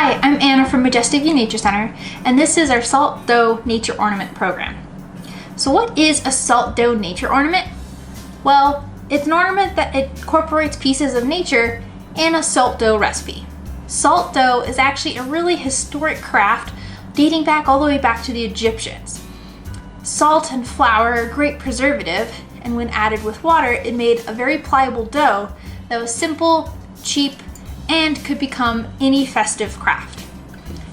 Hi, I'm Anna from Majestic View Nature Center, and this is our Salt Dough Nature Ornament program. So what is a Salt Dough Nature Ornament? Well, it's an ornament that incorporates pieces of nature and a salt dough recipe. Salt dough is actually a really historic craft dating back all the way back to the Egyptians. Salt and flour are a great preservative, and when added with water, it made a very pliable dough that was simple, cheap, and could become any festive craft.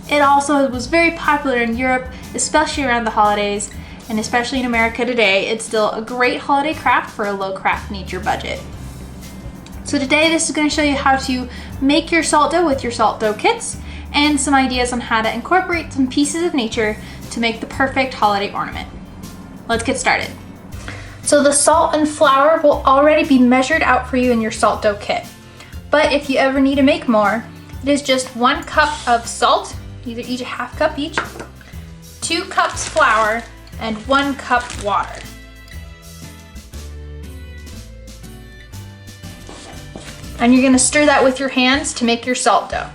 It also was very popular in Europe, especially around the holidays, and especially in America today, it's still a great holiday craft for a low craft nature budget. So today this is going to show you how to make your salt dough with your salt dough kits, and some ideas on how to incorporate some pieces of nature to make the perfect holiday ornament. Let's get started. So the salt and flour will already be measured out for you in your salt dough kit. But if you ever need to make more, it is just 1 cup of salt, either each a half cup each, 2 cups flour, and 1 cup water. And you're gonna stir that with your hands to make your salt dough.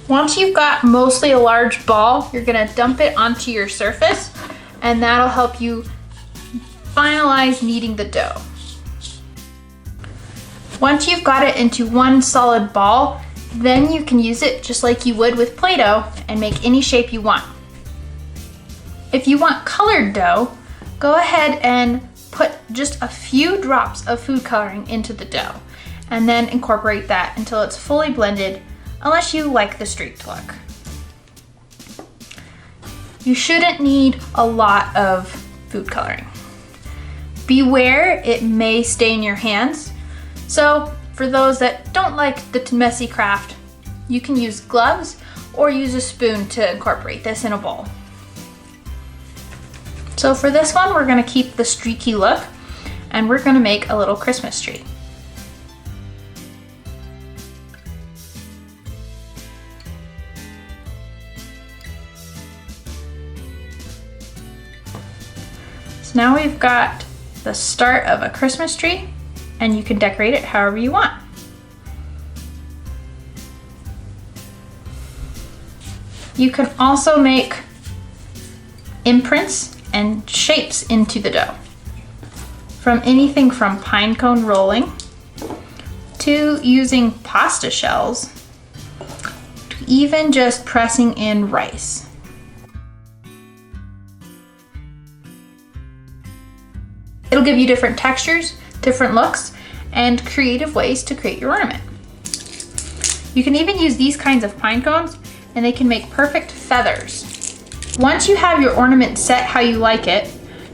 Once you've got mostly a large ball, you're gonna dump it onto your surface, and that'll help you finalize kneading the dough. Once you've got it into one solid ball, then you can use it just like you would with Play-Doh and make any shape you want. If you want colored dough, go ahead and put just a few drops of food coloring into the dough and then incorporate that until it's fully blended, unless you like the streaked look. You shouldn't need a lot of food coloring. Beware, it may stain your hands. So for those that don't like the messy craft, you can use gloves or use a spoon to incorporate this in a bowl. So for this one, we're gonna keep the streaky look, and we're gonna make a little Christmas tree. So now we've got the start of a Christmas tree, and you can decorate it however you want. You can also make imprints and shapes into the dough, from anything from pine cone rolling to using pasta shells to even just pressing in rice. It'll give you different textures, different looks, and creative ways to create your ornament. You can even use these kinds of pine cones, and they can make perfect feathers. Once you have your ornament set how you like it,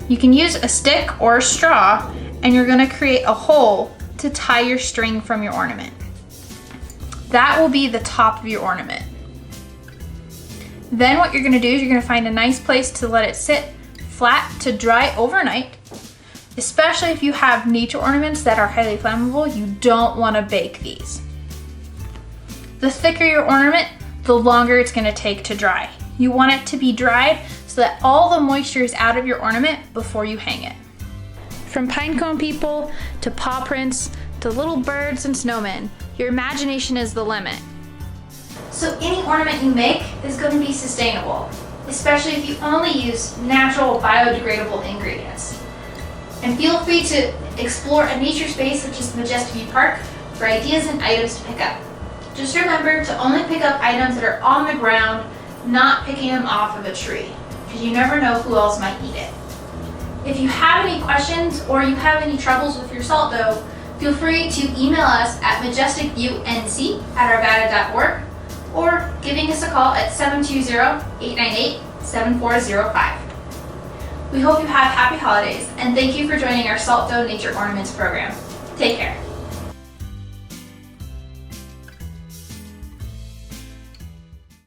you can use a stick or a straw, and you're gonna create a hole to tie your string from your ornament. That will be the top of your ornament. Then what you're gonna do is you're gonna find a nice place to let it sit flat to dry overnight. Especially if you have nature ornaments that are highly flammable, you don't want to bake these. The thicker your ornament, the longer it's going to take to dry. You want it to be dried so that all the moisture is out of your ornament before you hang it. From pine cone people to paw prints to little birds and snowmen, your imagination is the limit. So any ornament you make is going to be sustainable, especially if you only use natural biodegradable ingredients. And feel free to explore a nature space such as Majestic View Park for ideas and items to pick up. Just remember to only pick up items that are on the ground, not picking them off of a tree, because you never know who else might eat it. If you have any questions or you have any troubles with your salt dough, feel free to email us at majesticviewnc@arvada.org or giving us a call at 720-898-7405. We hope you have happy holidays, and thank you for joining our Salt Dough Nature Ornaments program. Take care.